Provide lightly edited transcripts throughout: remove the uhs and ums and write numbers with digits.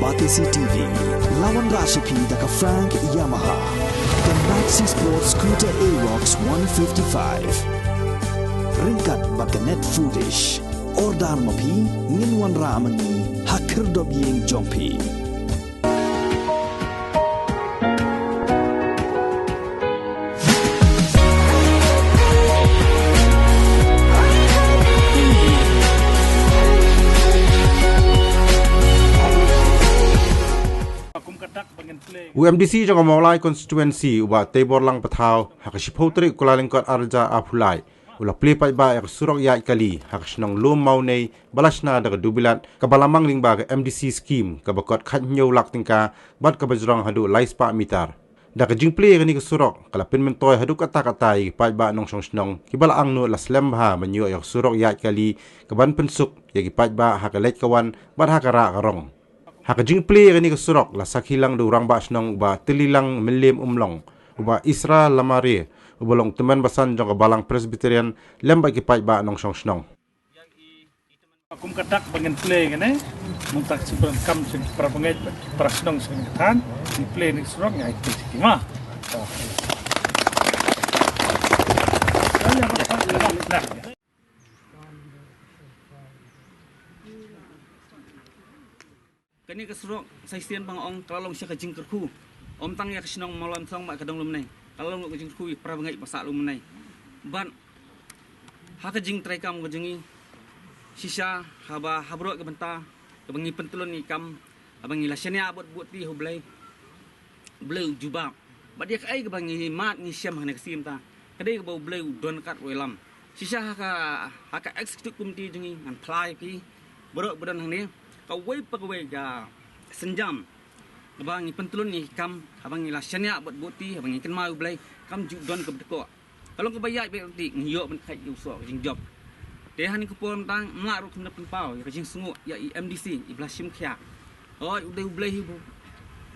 Batisi TV, lawan Rashipi daka Frank Yamaha, dan Maxi Sports Scooter Aerox 155. Ringkat baka net foodish, ordar mapi, nginwan ramani, hakir dobyeng jompi. UMDC jang Maulai constituency uba Tebor Lang Patau hakashipotri kulalingkot arja apulai ula play pai ba yak surok ya ikali hakashnong lum maunei balasna daga dubilat kabalamang lingba ka MDC scheme kabakot khatnyo lak tingka bat kabajrong hadu laispa mitar daga jingplay kani ka surok kalapin mentoy hadu kata-katai pai ba nong songsnong kibala ang no laslem ha manyo yak surok ya ikali kaban pensuk yagi pai ba hakalet kawan bat hakara karong Hakajing play kani ka surok la sakhilang du rang bas nong ba tililang milim umlong uba Isra Lamari ubolong teman basan jong ka balang Presbyterian lembay kipai ba nong song snong. Akum katak bangen play kani muntak sipran kam sing prapanget prasnong sing tan di play ni surok ngai tikima. Kani kesurok saisian bang ong kalau siya kajing kerku om tang ya kesinong malam song mak kadang lumnai kalau lu kajing kerku pra bangai pasak lumnai ban ha kajing traikam kajengi sisa haba habro ke benta ke bangi pentulun ikam abangi lasanya buat di hublai bleu jubab bad dia kai ke bangi mat ni siam hane kesim ta kadai ke bau bleu don kat welam sisa ha ka executive committee jengi ngan plai ki borok badan hang ni kawai pegawai ga senjam abangi pentulun ni kam abangi lasanya buat bukti abangi ken mau blai kam judon ke bedeko kalau ke bayat be ti ngiyok ben khai usok jing job de han ku pom tang mak ru kena penpau ya jing sunguk ya MDC iblasim khia oi udai blai hi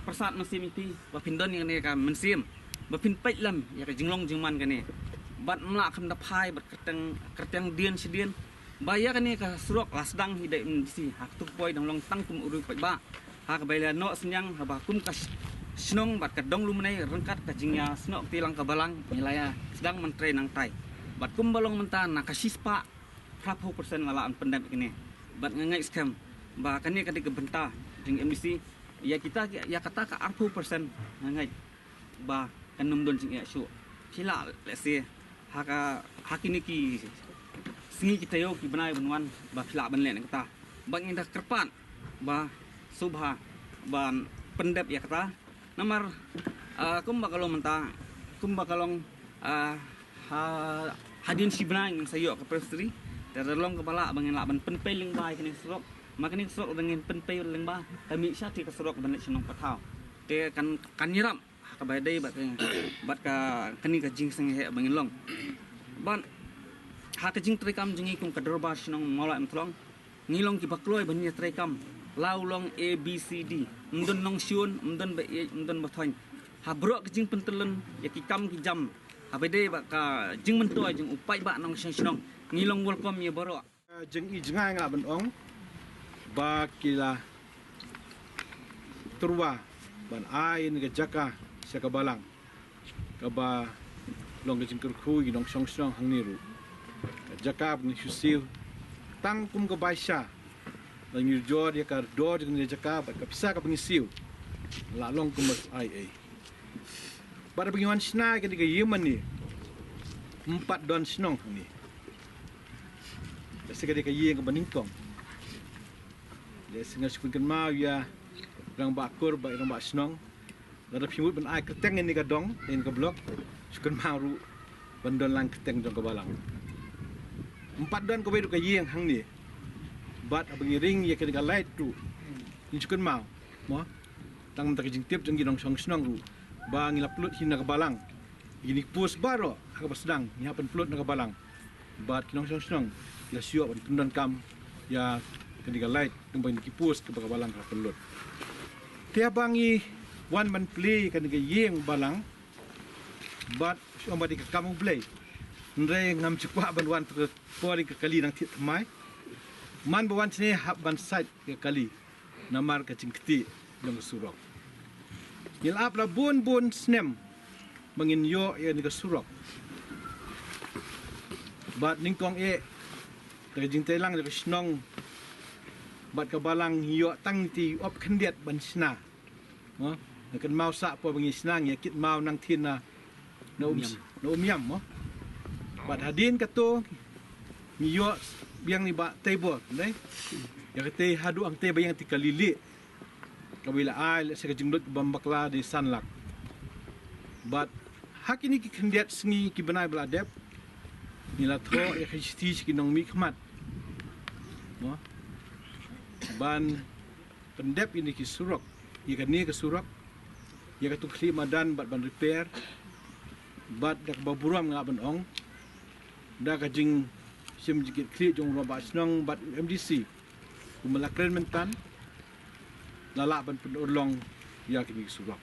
persat mesim ti ba pindon yang ne ka mensim ba pin pait lam ya jing long jing man kan ni bat mak kam da phai bat kerteng dien sedien Bayar kan ni ke surok lasdang hidai MDC hak tu poi dang long tang kum uru pai ba hak bayar no senyang haba kum kas snong bat ka dong lumnai rengkat ka jingya snok tilang ka balang nilaya sedang menteri nang tai bat kum balong menta na ka sispa 30% lalaan pendam ini bat ngai scam ba kan ni ka di benta jing MDC ya kita ya kata ka 40% ngai ba kan numdon jing ya syu sila let's say hak ini ki singi kita yo ki benai benwan ba khila ban len kata bang indah kerpan ba subha ban pendep ya kata nomor kum bakalong menta kum bakalong hadin si benai ng sayo ka prestri daralong kepala bangin la ban penpei ling bai kini surok makani surok dengan penpei ling ba kami syati ka surok ban sinong patau te kan nyiram ka bai dai bat ka kani ka jing seng he bangin long ban ha kajing trekam jingi kum kadorba sinong mola emtlong ngilong ki bakloi bani trekam laulong ABCD mdon nong siun mdon ba mdon bathoin ha bro kajing pentelun ya ki kam ki jam ha bede ba ka jing mento jing upai ba nong sinong ngilong welcome ya baro jing i jinga nga ban ong ba kila turwa ban ai ni jaka sa kabalang kaba long kajing kurku gi nong song hangniru Jakab ni susil tang kum ke baisha dan yurjor dia kar do dengan jakab ka pisa ka pengisiu la long kum IA pada pengiwan sna ke diga yemen ni 4 don snong ni sekali ka yeng ke beningkong dia singa sukun kan mau ya rang bakur ba rang ba snong la pimut ben ai keteng ni ka dong in ka blok sukun mau ru bandon lang keteng dong ka balang 4 don ko bedu ka yeng hang ni bat abangi ring ya kena light tu ni cukun mau mo tang tak jing tiap jang ginong song snong ru ba ngila plut hina ka balang ini pus baro ka basdang ni hapen plut na ka balang bat kinong song snong ya sio ban tundan kam ya kena light kembang ni pus ke ka balang ka plut tiap bangi one man play kena yeng balang bat so di ka kamu play Ndre ngam cukwa ban wan pori ke kali nang tit mai man bawan sini hab ban site ke kali namar ka cingkti dong surok ngilap la bun snem mangin yo ya ni ka surok bat ningkong ka jing telang ka snong bat ka balang yo tang ti op khandiat ban sna mo kan mau sa po bangi snang ya kit mau nang thin na no yam mo bat hadin ka to ni yo biang ni ba table nei ya kate hadu ang te bayang ti kalili kabila ai sa ka jingdot bambakla di sanlak bat hakini ki khandiat sngi ki banai bladep nila tho ya khisti ki nong mi khmat mo ban pendep ini ki surok ya ni ke surok ya ka tu khli madan bat ban repair bat dak baburam nga ban ong da ka jing sim jikit khli jong roba snong bat MDC kumalakren mentan lala ban pendolong ya kini surok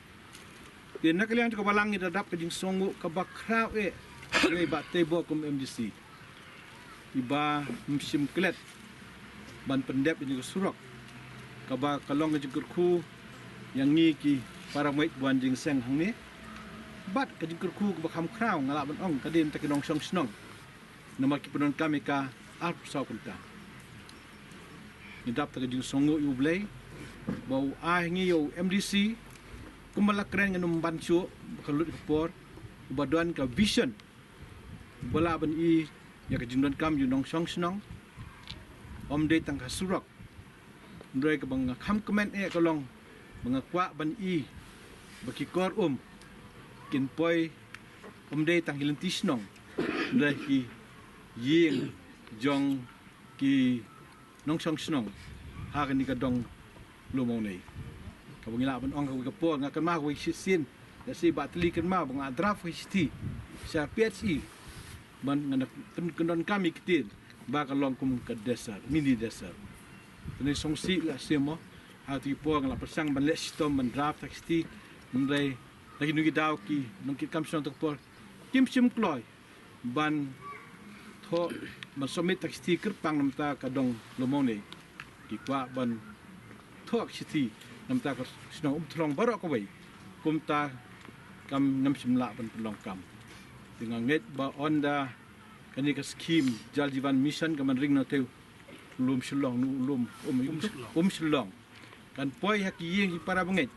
din nak liang ka balang ni dadap ka jing songu ka bakraw le ba tebo kum MDC iba sim klet ban pendep ini surok ka ba kalong ka jing ku yang ni ki para mai buan jing seng hang ni bat ka jing ku ka kham kraw ngala ban ong ka dim ta kinong song snong nama ki penon kami ka alp saw kunta ni dap ta jing songu yu blay bau ngi yo MDC kumala kren nganum banchu kalut por badan ka vision bala ban ya ka jing don kam yu nong song snong om de tang ka surok ndoi ka bang kham comment ka long mga kwa ban baki kor kin poi de tang hilanti snong ndai ki ying jong ki nong song snong ha ka ni ka dong lumong nei ka bangila ban ong ka po nga kan ma wi sin da si batli kan ma bang adraf histi sa PHI ban nga kan kami kitin ba ka long kum ka desert mini desert ni song si la simo hati po nga la pasang ban let stom ban draft histi ndai lagi nungi daw ki nung kit kam song to po kim sim kloy ban tho ban somit tak sticker pang namta ka dong lumong nei ki kwa ban thok siti namta ka snong thlong barok ko wei kumta kam nam simla ban long kam dengan nget ba onda kani ka scheme jal jivan mission ka man ring na teu lum shilong lum shilong kan poi hak yeng para banget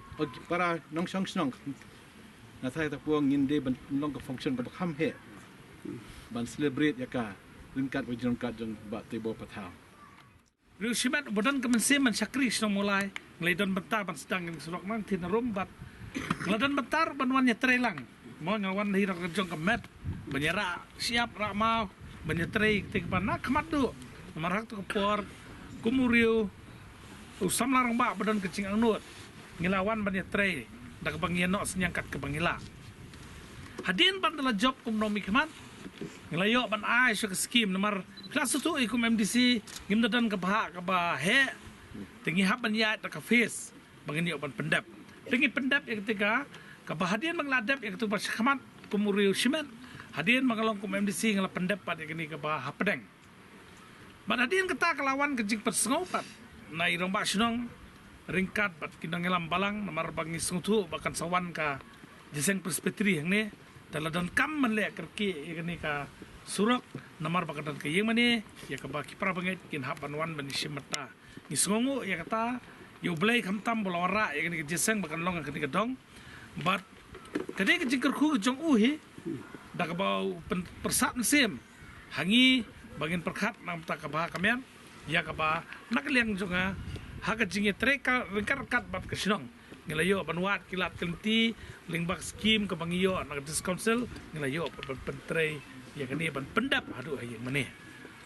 para nong song snong na thai ta puang ngin de ban long ka function ban kham he ban celebrate yaka ringkat wajon kat jong ba tebo patau Riu simat bodan kemensi man sakri snong mulai ngeladon bentar ban sedang ng surok nang tinarum bat ngeladon bentar ban wan nyetrelang mo ngawan hira kejong kemet banyara siap rak mau banyetrei tik ban nak khmat du marak tu kepor kumuriu usam larang ba bodan kecing anut ngilawan banyetrei dak bangian no senyangkat ke bangila hadin ban dalam job kumnomi khmat ngelayo ban ai syuk skim nomor kelas tu ikum MDC ngim dadan ke bah he tinggi hab ban ya dak face bangini ban pendap tinggi pendap yang ketiga ke bahadian mangladap yang tu pas khamat kumuriu simen hadin mangalong kum MDC ngala pendap pada kini ke bah pedeng ban hadin kata kelawan kejing persngopat nai romba snong ringkat bat kinang ngelam balang nomor bangi sungtu bahkan sawan ka jiseng perspektif yang ni daladan kam menlek kerki ini ka surok namar bakadan ke yang mani ya ka baki pra banget kin hapan wan bani simata ni songo ya kata yu blai kham tam bolawara ya ni jeseng bakan long ke dong bat kade ke jingker khu jong hi dak bau persat sim hangi bagin perkhat nam ta ka ba kamen ya ka ba nak liang jonga ha ka jinge treka ringkar kat bat ke sinong ngelayo banwat kilat kelenti lingbak skim ke bangiyo nak discouncil ngelayo pentrei ya kini ban pendap aduh yang mana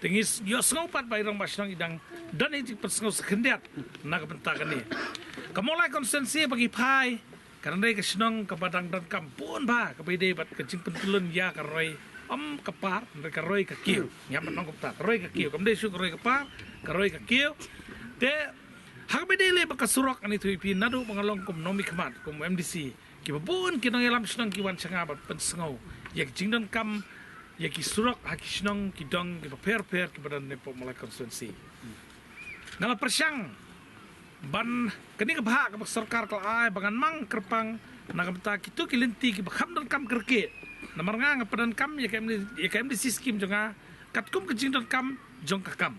tingis yo sengopat bairang basnang idang dan itu persengau sekendiat nak bentakan ni kamulai konsensi bagi pai karena mereka senang ke badang dan kampun ba ke bede bat kecing pentulun ya ke roy kepar mereka roy ke kiu nyaman nong kepar roy ke kiu kemudian syuk roy kepar ke roy ke kiu de hak bedele baka surok ani tu ipi nadu mengalong kum nomi khmat kum MDC ki babun ki nang yalam senang ki wan changa bat pensengau ya jingdan kam ya ki surok hak senang ki dong ki per ki badan ne pom malai konstituensi ngala persang ban kini kebhak ke sarkar kelai bangan mang kerpang nagamta kitu kilinti ki bakham dan kam kerke namar nga padan kam ya kem di skim jonga katkum kejing dan kam jong kakam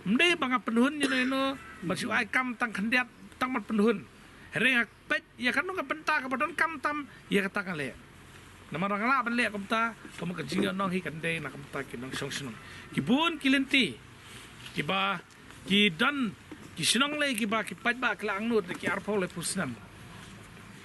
mde banga penhun no basu ai kam tang khandiat tang mat penhun hereng pet ya kan no benta ka padan kam tam ya katakan le namar ngala ban le kamta kamu kejing no hi kan de nakamta ki nong song sunong kibun kilinti kiba ki dan ki sinong le ki ba ki pat ba klang nut ki arpol le pusnam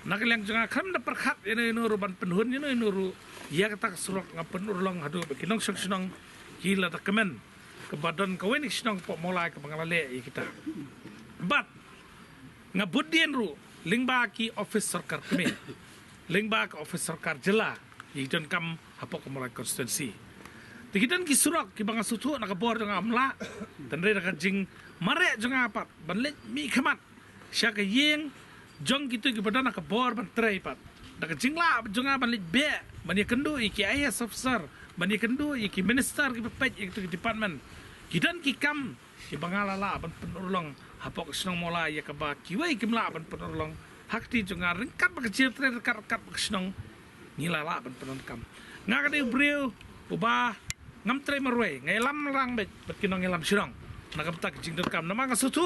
nakaliang janga kham da perkhat ene no ruban penhun ene no ru ya kata surok ngapen urlong hadu ki nong song sinong ki la ta kemen ke badan ka weni sinong po molai ke bangalale kita bat ngabudien ru lingba ki office sarkar keme lingba ka office sarkar jela idan kam hapok molai constituency tikidan ki surak ki banga sutu nakabor janga amla tanre nakajing mare janga pat banlet mi khamat syaka yeng jong gitu ki badan nakabor ban trai pat nakajing la janga banlet be bani kendu iki IAS officer bani kendu iki minister ki pepet iki department kidan ki kam ki bangala la ban penurlong hapok senong molai ya ka ba ki wei ki mla ban penurlong hakti janga ringkat ba kecil tre kat senong ngilala ban penurlong ngakade breu ubah ngam tre marwe ngelam lang bet kinong ngelam sirong nakamta kijing kam namang sutu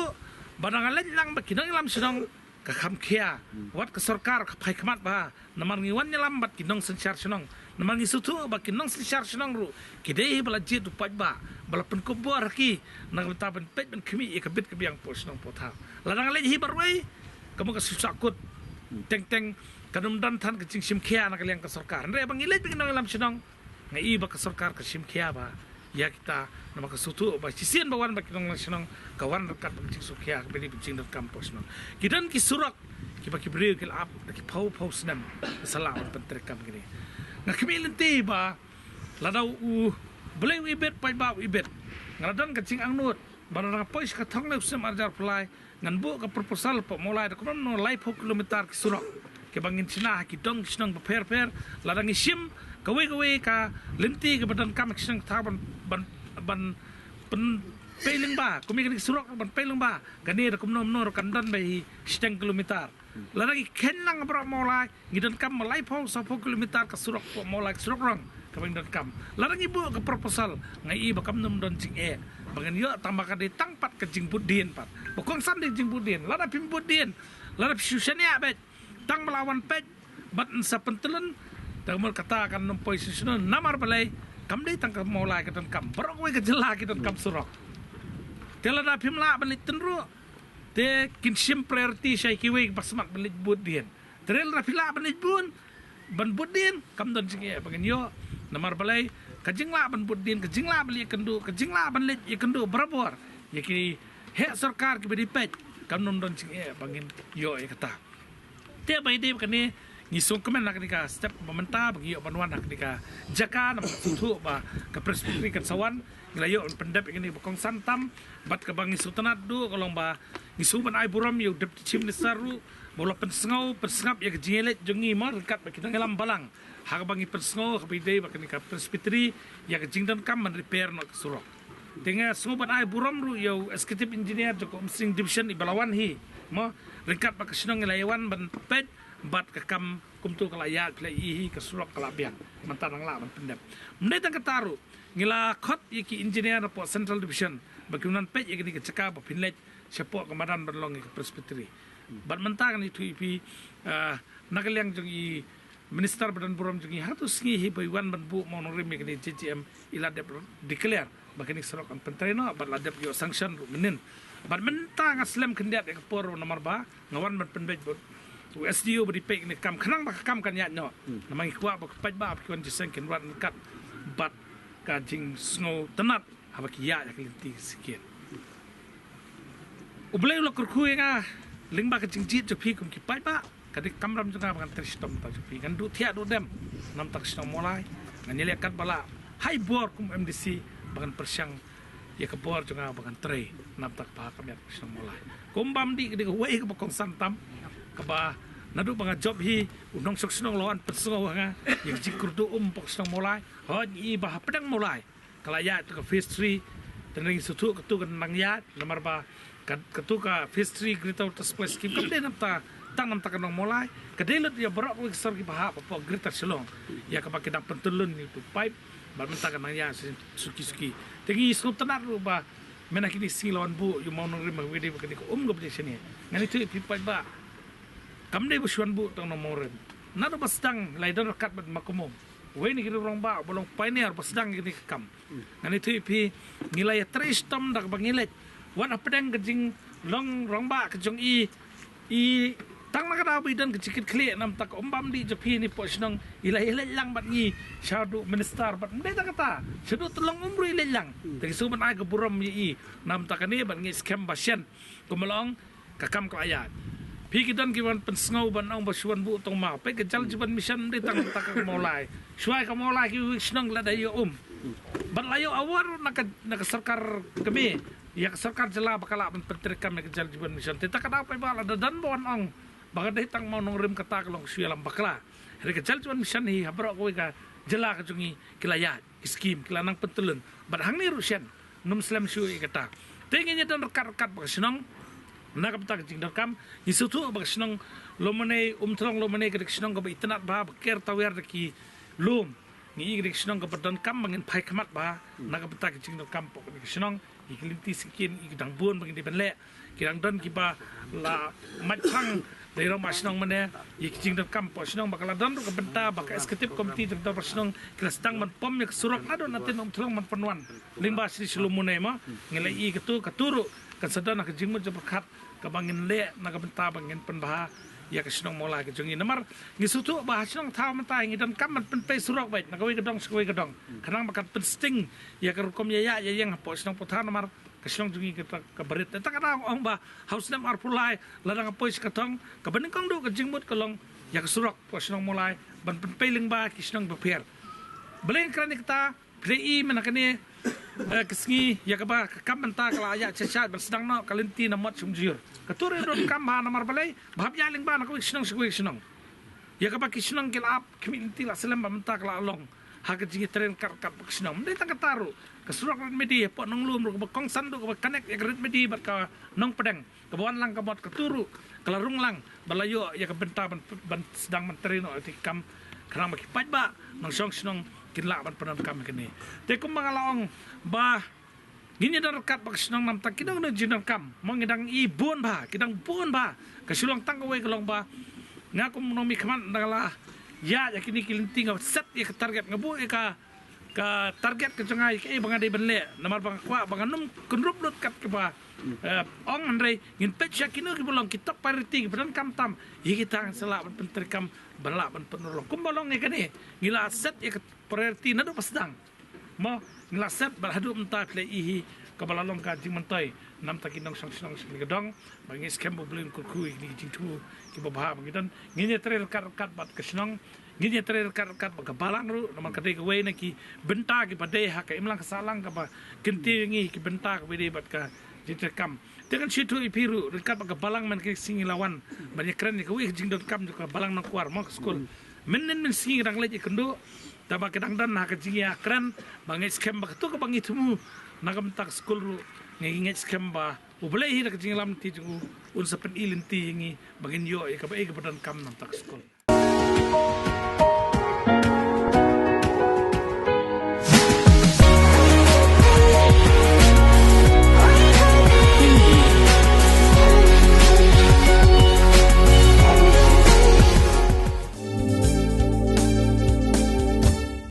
badang alet lang bet kinong ngelam sirong ka kham khia wat ka sarkar ka phai khmat ba namang ngiwan ngelam bat kinong sensyar sirong namang ngi sutu ba kinong sensyar sirong ru kidei bala jit upat ba bala pen kubor ki nakamta ben pet ben khmi ikabit ka biang pos nong potha ladang alet hi barwe kamu ka susakut teng teng kanum dan than kijing sim khia nakaliang ka sarkar re bang ilet kinong ngelam sirong ngai ba ka sarkar ka sim khia ba ya kita nama ka sutu ba sisian bawan ba kinong nasional kawan rekat ba cing sukhia beli cing dak kampus nang kidan ki surak ki ba ki breu ki ap ki pau snam salam pentre kam gini ngakmilin ti ba ladau u bleu ibet pai ba ibet ngaradan ka cing angnut barang pois ka thong le usam arjar plai ngan bu ka proposal pa mulai da kom no lai 4 kilometer ki surak ke bangin cina ki dong snang ba per ladang isim kawe ka lenti ke badan kam kisang taban ban pen peling ba kumi kan surok ban peling ba gani da kumnom nor kandan bai 10 kilometer laragi kenlang bra molai ngidan kam malai pau 10 kilometer ka surok po molai surok rang kabang dan kam laragi bu ke proposal ngai ba kam nom don cing bangan yo tambah ka ditang pat ke jing budin pat bokong san di jing budin lara pim budin lara susania bet tang melawan pet bat sa pentelan tagmul kata kan nompoi sisno namar balai kam dei tang molai ka dan kam barok we ka jela ki dan kam surok tela da pimla balit tenru te kin sim priority sai ki we basmat balit budien trel ra pila balit bun ban budien kam don singe bagen yo namar balai ka jingla ban budien ka jingla bali kendu ka jingla ban lit ye kendu barabor ye ki he sarkar ki bedi pet kam non don singe bagen yo e kata te bai de kane ngisung kemen nak dika step pemerintah bagi bantuan nak dika jaka nak sutu ba ke presbyteri kan sawan ngelayo pendap ini bokong santam bat ke bangi sultanat du kolong ba ngisu ban ai buram yu deputy chief minister ru bola pensengap ya kejelet jongi mar dekat bagi ngelam balang ha bangi pensengau ke bidai bagi ka presbyteri ya kejingdan kam man repair nak surok dengan semua ban ai buram ru yu executive engineer joko msing division ibalawan hi mo dekat bagi sinong ngelayawan ban pet bat ke kam kumtu kalayak le ihi ke surok kalabian mantanang la pendap mendai tang kataru ngila khot iki engineer po central division bagunan pet iki ke ceka ba pinlet sepo kamadan berlong ke presbyteri bat mentang itu ipi nagaliang jong i minister badan buram jong i hatus ngi hi baiwan ban bu monorim ke JCM ila declare bagani surok an pentreno bat ladap yo sanction menin bat mentang aslam kendiat ke por nomor ba ngawan ban penbet SDO beri pek ni kam kenang bak kam kan yat no namang ikwa bak pat ba kiwan jisen kin rat kat bat ka jing snow tenat haba ki ya kelinti sikit ublai lo kurku nga ling ba ka jing jit jopi kum ki pat ba kadik kamram juga bakan tristom ta jopi kan du thia du dem nam tak sno molai ngani lekat bala hai bor kum MDC bakan persyang ya ke bor juga bakan tre nam tak pa kam ya sno molai kumbam di ke wei ke bakong santam kaba nadu banga job hi unong sok snong lawan persong nga yang jikur tu pok snong molai ho i bah pedang molai kalaya tu ke phase 3 teneng sutu ketu kan mangyat nomor ba ketuka history Greater Water Supply Scheme kam de namta tang namta kanong mulai kedelut ya berak ko sor ki bahap apa Greater Shillong ya ka pakai dak pentulun itu pipe ba namta kanang ya suki tingi sup tanar ba mena kini silon bu yu mau nang rim wede ba kini ko go bde sini ngani tu pipe ba kam de bu shwan bu tang no moren nado basdang laidan rakat bat makumum we ni kira orang ba bolong pioneer basdang gini kam ngani tu pi nilai tristom dak bangilai wan apedang kejing long rong ba kejong i tang na kada bidan kecikit kle nam tak ombam di jepi ni posnong ilai lang bat ni shadu minister bat beta kata shadu tolong umru ilai lang tagi suman ai ke buram yi nam tak ni bat ngi scam basyan kumalong kakam ko ayat pi kidan kiwan pensngau ban ong basuan bu tong ma pe kejal jiban mission di tang tak molai suai ka molai ki wisnong la dayo bat layo awar nak sarkar kami ya sarkar jela bakala penterikam ke jal jiban mission teta kada pa bala dan bon ong baga dai tang mau nong rim kata kalong sualam bakla hari ke jal jiban mission hi habro ko ka jela ka jungi kilaya skim kilanang pentulun bat hang ni rusian num slam shu kata tenginya dan rekat bagasnong nak peta jing dakam isutu bagasnong lomane umtrong lomane ke snong ka itnat ba ker tawer ki lum ni igrik snong ka padan kam mangin pai khamat ba nak peta jing dakam pok ni snong ikilinti sikin ikidang buon bagi di benle kirang don kiba la machang dari rumah senang mana ikijing dan kampo senang bakal don ke benta bakal eksekutif komiti dan senang kira sedang menpom ya kesurok ado nanti nom tolong menpenuan limba sri selumune ma ngilai i ketu keturu kan sedang nak jingmu jeberkat kabangin le nak benta bangin penbah ya kesenang mulai kejungi namar ngisutu bah senang tahu mentai ngidan kam penpai surok baik nak kawai gedong kanang bakat pensting ya kerukom ya yang po senang putar namar kesenang jungi kita keberit tak kadang ong bah haus nam arpulai ladang apoy sekatong kabening kong do kejingmut kolong ya kesurok po senang mulai ban penpai lingba kesenang beper belain kerana kita prei menakani kesengi ya kaba kam menta kala ya cechat bersedang no kalinti namot sumjur ketur ron kam ba namar balai bab ya ling ba nak senang ya kaba kesenang kilap kminti la selam menta kala along ha kejing tren kar kesenang mendai tak taru kesurak media po nong lum ro kong sandu ko connect ya red media bat ka nong pedang kebuan lang kabot keturu kelarung lang balayo ya kebenta ban sedang menteri no kam kerang bagi pajba nong song senang kinla ban penan kami kini te kum mangalaong ba gini dan rekat bak senang nam tak kidang no jinan kam mangidang ibun ba kidang bun ba kasulang tang we kelong ba ngaku nomi kaman dagala ya kini kilinting set ya target ngabu ka target ke cengai ke bangade benle namar bang kwa banganum kunrup lut kat ke ba ong andre ngin pech yakino ki bolong kita pariti bedan kam tam yi kita selak penterikam balak ban penolong kumbolong ni kani ngila set ya priority nado pasdang mo ngila set balhadu menta play ihi kabalalong ka jing mentai nam takinong sang gedong bangi scam bolin kurkui ni jing tu ki babha bangidan nginya trel kat bat kesnong nginya trel kat ba balang ru nama kate ke we ki benta ki pade ha ka imlang kasalang ka ba kenti ngi ki benta ka we bat ka jitekam dengan situ ipiru dekat ba balang man ki singi lawan banyak keren ni ka we jing dot kam ka balang nang kuar mo skul menen men singi rang leji kendo taba kedang dan ha ka jing ya keren bangi scam ba tu ka bangi tumu nagam tak skul ru ngi scam ba ubele hi ka jing lam ti jungu un sapen ilin ti ngi bagin yo e ka ba e ka badan kam nang tak skul